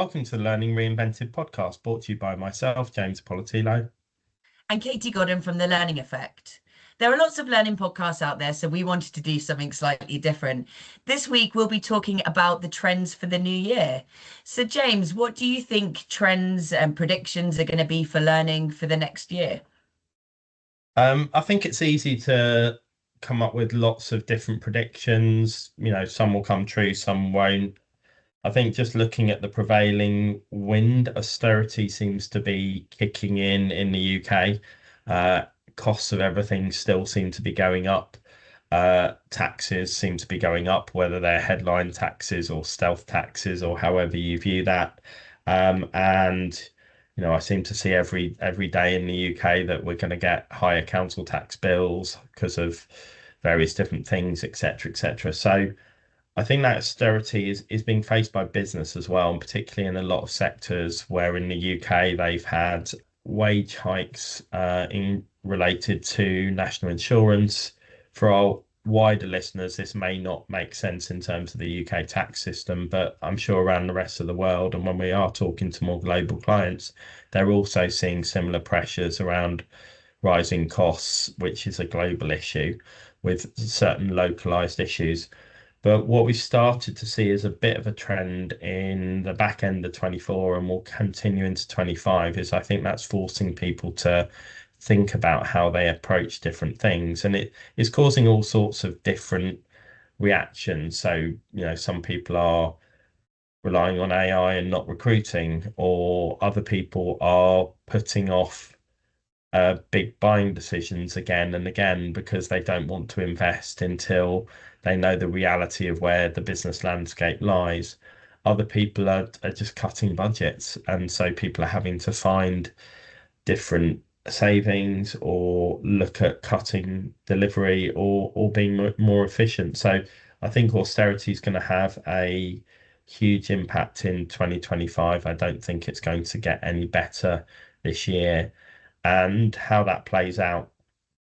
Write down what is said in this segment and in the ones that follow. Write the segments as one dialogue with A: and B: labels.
A: welcome to the Learning Reinvented Podcast, brought to you by myself, James Politilo.
B: And Katie Godden from The Learning Effect. There are lots of learning podcasts out there, so we wanted to do something slightly different. This week, we'll be talking about the trends for the new year. So, James, what do you think trends and predictions are going to be for learning for the next year?
A: I think it's easy to come up with lots of different predictions. Some will come true, some won't. I think just looking at the prevailing wind, austerity seems to be kicking in the UK. Costs of everything still seem to be going up. Taxes seem to be going up, whether they're headline taxes or stealth taxes or however you view that. And I seem to see every day in the UK that we're going to get higher council tax bills because of various different things, etc., etc. So I think that austerity is being faced by business as well, and particularly in a lot of sectors where in the UK they've had wage hikes in related to national insurance. For our wider listeners, this may not make sense in terms of the UK tax system, but I'm sure around the rest of the world, and when we are talking to more global clients, they're also seeing similar pressures around rising costs, which is a global issue with certain localized issues. But what we started to see is a bit of a trend in the back end of 24 and will continue into 25 is I think that's forcing people to think about how they approach different things. And it is causing all sorts of different reactions. So, some people are relying on AI and not recruiting, or other people are putting off big buying decisions again and again because they don't want to invest until they know the reality of where the business landscape lies. Other people are just cutting budgets, and so people are having to find different savings or look at cutting delivery or being more efficient. So I think austerity is going to have a huge impact in 2025. I don't think it's going to get any better this year. And how that plays out,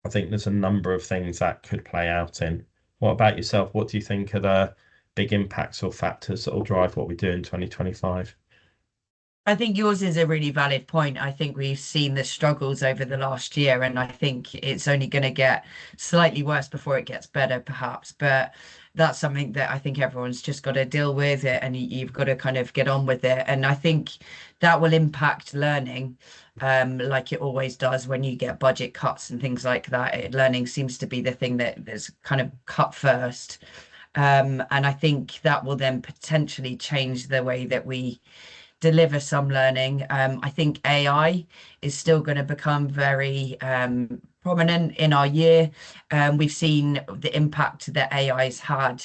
A: I think there's a number of things that could play out in. What about yourself? What do you think are the big impacts or factors that will drive what we do in 2025?
B: I think yours is a really valid point. I think we've seen the struggles over the last year, and I think it's only going to get slightly worse before it gets better, perhaps. But that's something that I think everyone's just got to deal with it, and you've got to kind of get on with it. And I think that will impact learning, like it always does when you get budget cuts and things like that. Learning seems to be the thing that is kind of cut first. And I think that will then potentially change the way that we deliver some learning. I think AI is still going to become very prominent in our year. We've seen the impact that AI's had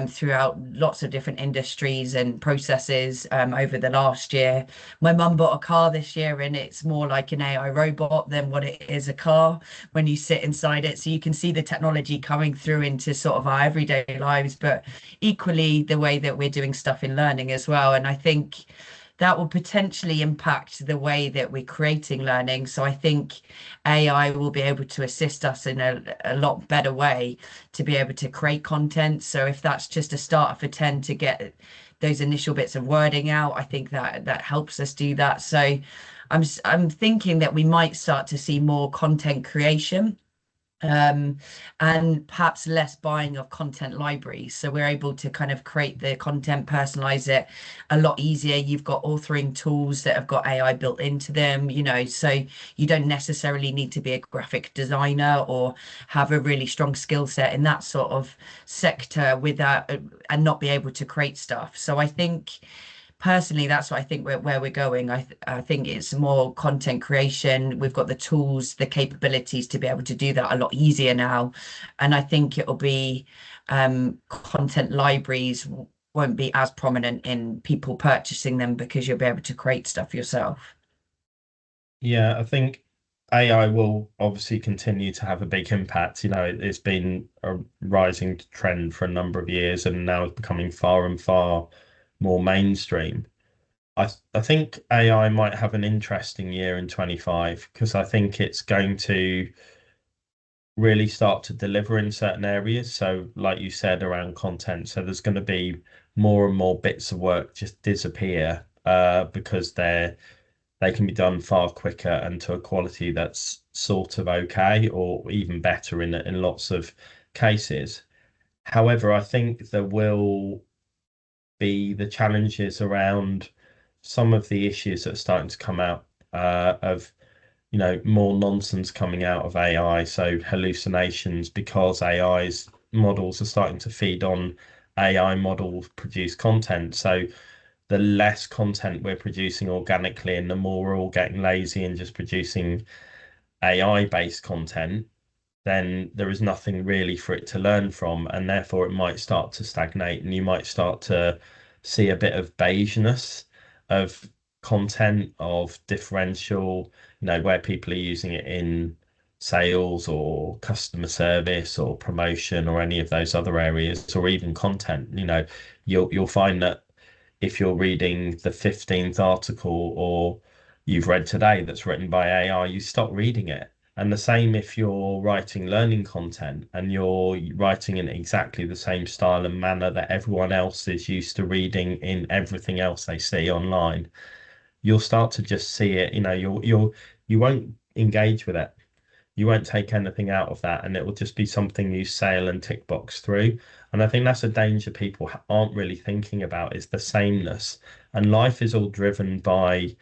B: throughout lots of different industries and processes over the last year. My mum bought a car this year, and it's more like an AI robot than what it is a car when you sit inside it. So you can see the technology coming through into sort of our everyday lives, but equally the way that we're doing stuff in learning as well. And I think that will potentially impact the way that we're creating learning. So I think AI will be able to assist us in a lot better way to be able to create content. So if that's just a starter for 10 to get those initial bits of wording out, I think that helps us do that. So I'm thinking that we might start to see more content creation, and perhaps less buying of content libraries. So we're able to kind of create the content, personalize it a lot easier. You've got authoring tools that have got AI built into them, so you don't necessarily need to be a graphic designer or have a really strong skill set in that sort of sector without and not be able to create stuff. So I think personally, that's what I think where we're going. I think it's more content creation. We've got the tools, the capabilities to be able to do that a lot easier now. And I think it'll be content libraries won't be as prominent in people purchasing them because you'll be able to create stuff yourself.
A: Yeah, I think AI will obviously continue to have a big impact. It's been a rising trend for a number of years and now it's becoming far and far more mainstream. I think AI might have an interesting year in 25 because I think it's going to really start to deliver in certain areas. So, like you said, around content. So, there's going to be more and more bits of work just disappear because they can be done far quicker and to a quality that's sort of okay or even better in lots of cases. However, I think there will be the challenges around some of the issues that are starting to come out of more nonsense coming out of AI, so hallucinations because AI's models are starting to feed on AI model produced content. So the less content we're producing organically and the more we're all getting lazy and just producing AI based content, then there is nothing really for it to learn from, and therefore it might start to stagnate, and you might start to see a bit of beigeness of content, of differential, where people are using it in sales or customer service or promotion or any of those other areas, or even content. You'll find that if you're reading the 15th article or you've read today that's written by AI, you stop reading it. And the same if you're writing learning content and you're writing in exactly the same style and manner that everyone else is used to reading in everything else they see online, you'll start to just see it, you won't engage with it. You won't take anything out of that, and it will just be something you sail and tick box through. And I think that's a danger people aren't really thinking about is the sameness. And life is all driven by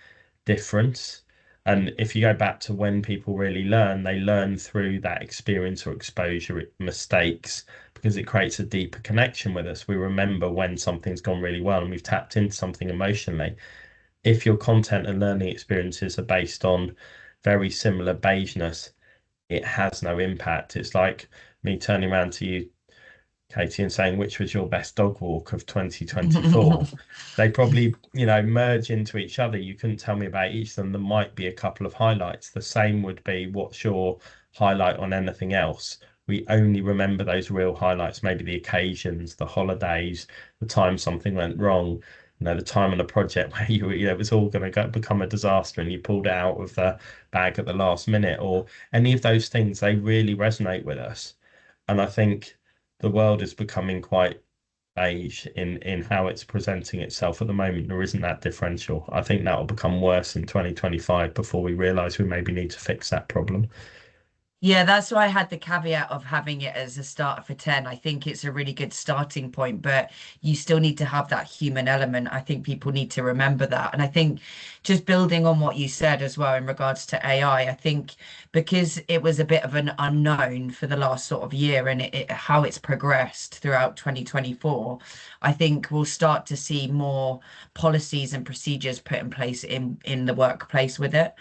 A: difference. And if you go back to when people really learn, they learn through that experience or exposure, mistakes, because it creates a deeper connection with us. We remember when something's gone really well and we've tapped into something emotionally. If your content and learning experiences are based on very similar beigeness, it has no impact. It's like me turning around to you, Katie, and saying which was your best dog walk of 2024. They probably, merge into each other. You couldn't tell me about each of them. There might be a couple of highlights. The same would be what's your highlight on anything else. We only remember those real highlights, maybe the occasions, the holidays, the time something went wrong, the time on a project where it was all going to become a disaster and you pulled it out of the bag at the last minute, or any of those things, they really resonate with us. And I think the world is becoming quite beige in how it's presenting itself at the moment. There isn't that differential. I think that will become worse in 2025 before we realize we maybe need to fix that problem.
B: Yeah, that's why I had the caveat of having it as a starter for 10. I think it's a really good starting point, but you still need to have that human element. I think people need to remember that. And I think just building on what you said as well in regards to AI, I think because it was a bit of an unknown for the last sort of year and how it's progressed throughout 2024, I think we'll start to see more policies and procedures put in place in the workplace with it.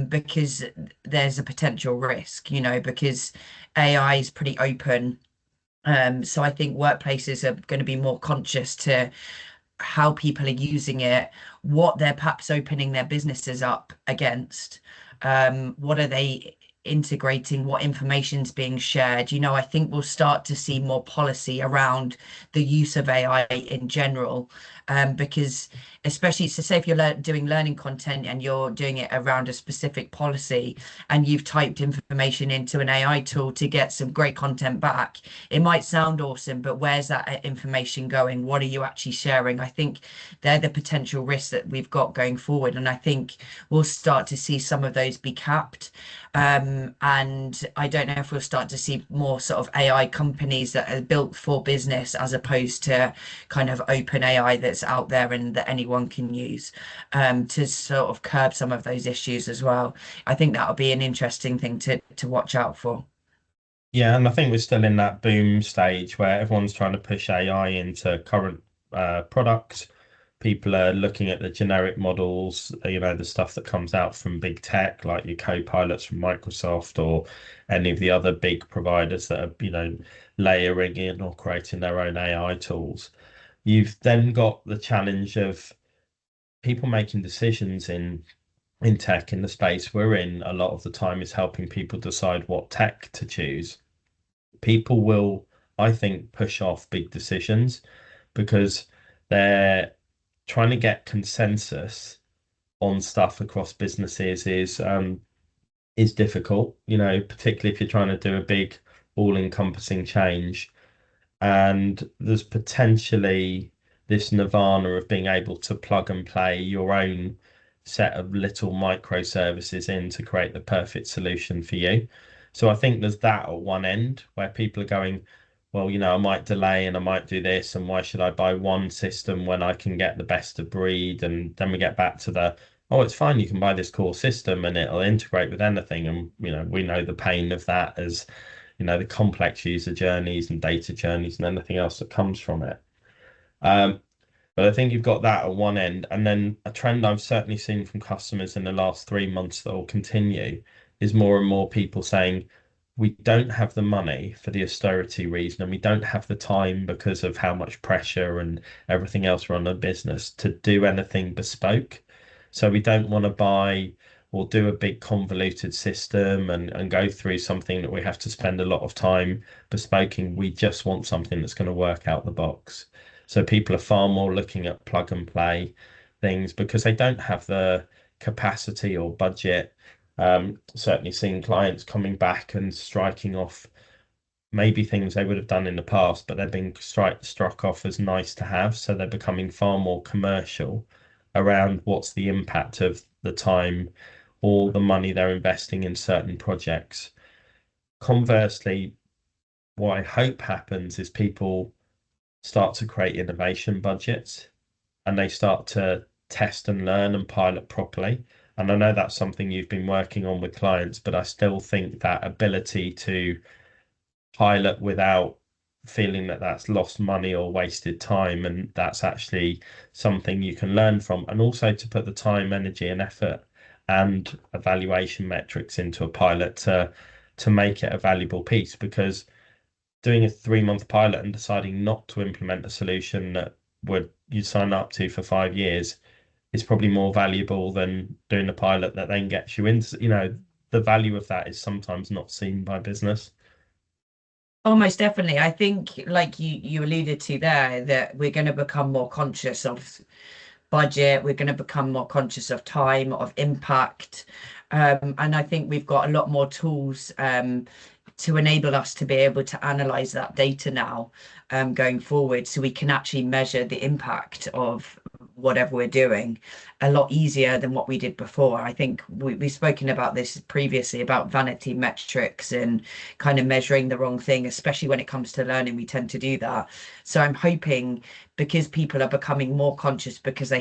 B: Because there's a potential risk, because AI is pretty open. So I think workplaces are going to be more conscious to how people are using it, what they're perhaps opening their businesses up against, what are they integrating, what information's being shared. I think we'll start to see more policy around the use of AI in general, because especially so say if you're doing learning content and you're doing it around a specific policy and you've typed information into an AI tool to get some great content back, it might sound awesome, but where's that information going? What are you actually sharing? I think they're the potential risks that we've got going forward. And I think we'll start to see some of those be capped. And I don't know if we'll start to see more sort of AI companies that are built for business as opposed to kind of open AI that's out there and that anyone can use, to sort of curb some of those issues as well. I think that'll be an interesting thing to watch out for.
A: Yeah, and I think we're still in that boom stage where everyone's trying to push AI into current products. People are looking at the generic models, the stuff that comes out from big tech, like your co-pilots from Microsoft or any of the other big providers that are, layering in or creating their own AI tools. You've then got the challenge of people making decisions in tech in the space we're in a lot of the time is helping people decide what tech to choose. People will, I think, push off big decisions because they're trying to get consensus on stuff across businesses is difficult, particularly if you're trying to do a big all-encompassing change. And there's potentially this nirvana of being able to plug and play your own set of little microservices in to create the perfect solution for you. So I think there's that at one end where people are going, well, I might delay and I might do this, and why should I buy one system when I can get the best of breed? And then we get back to the, oh, it's fine, you can buy this core system and it'll integrate with anything. And, we know the pain of that as, the complex user journeys and data journeys and anything else that comes from it. Um, but I think you've got that at one end. And then a trend I've certainly seen from customers in the last 3 months that will continue is more and more people saying, we don't have the money for the austerity reason, and we don't have the time because of how much pressure and everything else run a business to do anything bespoke. So we don't want to buy or do a big convoluted system and go through something that we have to spend a lot of time bespoking. We just want something that's going to work out the box. So people are far more looking at plug and play things because they don't have the capacity or budget. Certainly seeing clients coming back and striking off maybe things they would have done in the past, but they're being struck off as nice to have. So they're becoming far more commercial around what's the impact of the time or the money they're investing in certain projects. Conversely, what I hope happens is people start to create innovation budgets and they start to test and learn and pilot properly. And I know that's something you've been working on with clients, but I still think that ability to pilot without feeling that that's lost money or wasted time, and that's actually something you can learn from, and also to put the time, energy, and effort and evaluation metrics into a pilot to make it a valuable piece. Because doing a 3 month pilot and deciding not to implement a solution that would you sign up to for 5 years is probably more valuable than doing a pilot that then gets you into, the value of that is sometimes not seen by business.
B: Almost definitely. I think, like you alluded to there, that we're going to become more conscious of budget. We're going to become more conscious of time, of impact. And I think we've got a lot more tools to enable us to be able to analyze that data now going forward, so we can actually measure the impact of whatever we're doing a lot easier than what we did before. I think we've spoken about this previously about vanity metrics and kind of measuring the wrong thing, especially when it comes to learning. We tend to do that. So I'm hoping, because people are becoming more conscious because they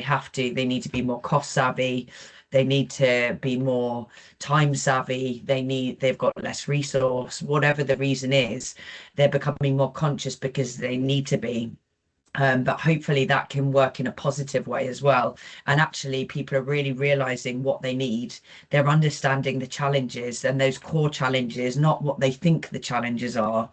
B: need to be more cost savvy, they need to be more time savvy, they've got less resource, whatever the reason is, they're becoming more conscious because they need to be. But hopefully that can work in a positive way as well. And actually, people are really realizing what they need. They're understanding the challenges and those core challenges, not what they think the challenges are,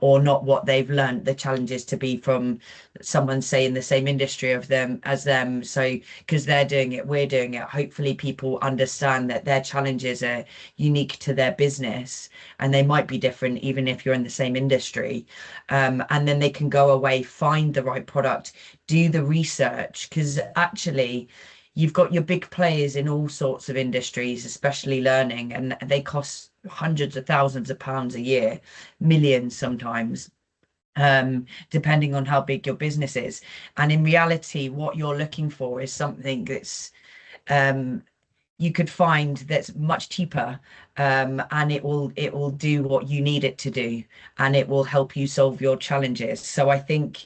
B: or not what they've learned the challenges to be from someone, say, in the same industry of them as them. So because they're doing it, we're doing it. Hopefully people understand that their challenges are unique to their business and they might be different even if you're in the same industry. And then they can go away, find the right product, do the research, because actually you've got your big players in all sorts of industries, especially learning, and they cost hundreds of thousands of pounds a year, millions sometimes, depending on how big your business is. And in reality, what you're looking for is something that's you could find that's much cheaper, and it will do what you need it to do, and it will help you solve your challenges. So I think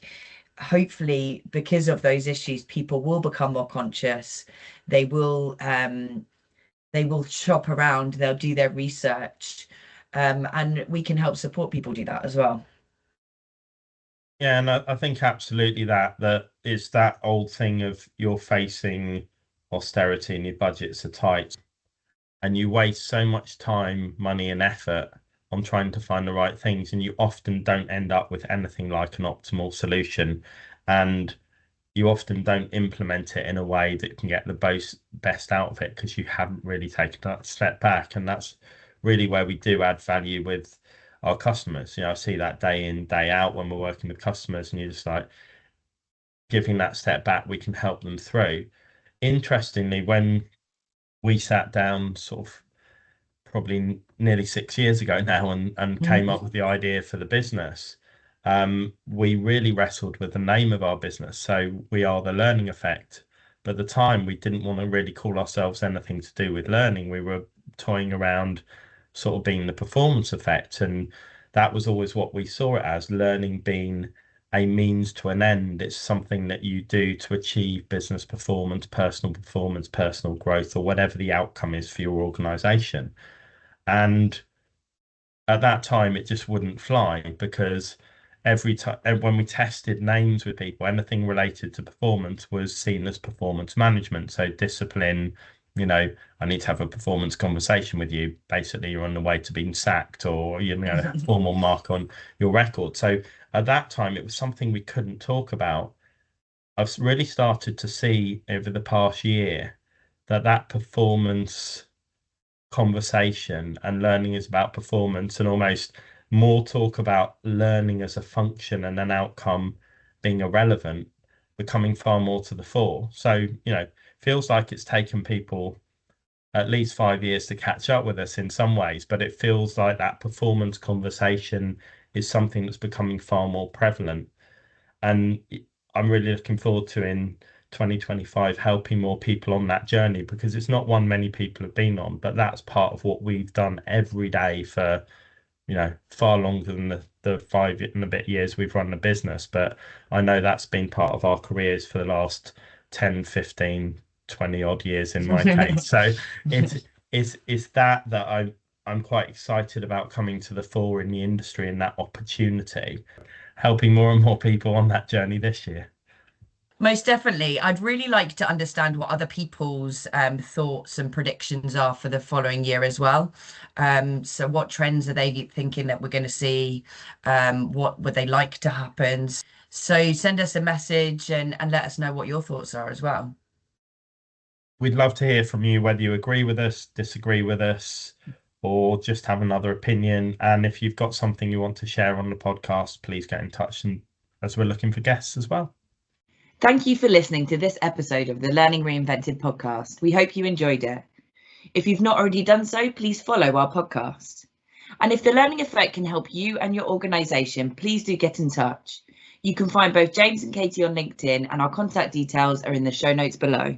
B: hopefully, because of those issues, people will become more conscious. They will shop around, they'll do their research, and we can help support people do that as well.
A: Yeah, and I think absolutely that is that old thing of you're facing austerity and your budgets are tight and you waste so much time, money, and effort on trying to find the right things, and you often don't end up with anything like an optimal solution. And you often don't implement it in a way that can get the best out of it because you haven't really taken that step back. And that's really where we do add value with our customers. I see that day in, day out when we're working with customers, and you're just like giving that step back, we can help them through. Interestingly, when we sat down sort of probably nearly 6 years ago now and came up with the idea for the business, we really wrestled with the name of our business. So we are the Learning Effect. But at the time, we didn't want to really call ourselves anything to do with learning. We were toying around sort of being the performance effect. And that was always what we saw it as, learning being a means to an end. It's something that you do to achieve business performance, personal growth, or whatever the outcome is for your organization. And at that time, it just wouldn't fly because every time when we tested names with people, anything related to performance was seen as performance management. So discipline, I need to have a performance conversation with you. Basically, you're on the way to being sacked, or a formal mark on your record. So at that time, it was something we couldn't talk about. I've really started to see over the past year that performance conversation and learning is about performance, and almost more talk about learning as a function and an outcome being irrelevant, becoming far more to the fore. So, feels like it's taken people at least 5 years to catch up with us in some ways, but it feels like that performance conversation is something that's becoming far more prevalent. And I'm really looking forward to in 2025 helping more people on that journey, because it's not one many people have been on, but that's part of what we've done every day for far longer than the 5 and a bit years we've run the business. But I know that's been part of our careers for the last 10, 15, 20 odd years in my case. So it's that I'm quite excited about coming to the fore in the industry and that opportunity, helping more and more people on that journey this year.
B: Most definitely. I'd really like to understand what other people's thoughts and predictions are for the following year as well. So what trends are they thinking that we're going to see? What would they like to happen? So send us a message and let us know what your thoughts are as well.
A: We'd love to hear from you, whether you agree with us, disagree with us, or just have another opinion. And if you've got something you want to share on the podcast, please get in touch, and as we're looking for guests as well.
C: Thank you for listening to this episode of the Learning Reinvented podcast. We hope you enjoyed it. If you've not already done so, please follow our podcast. And if the Learning Effect can help you and your organisation, please do get in touch. You can find both James and Katie on LinkedIn, and our contact details are in the show notes below.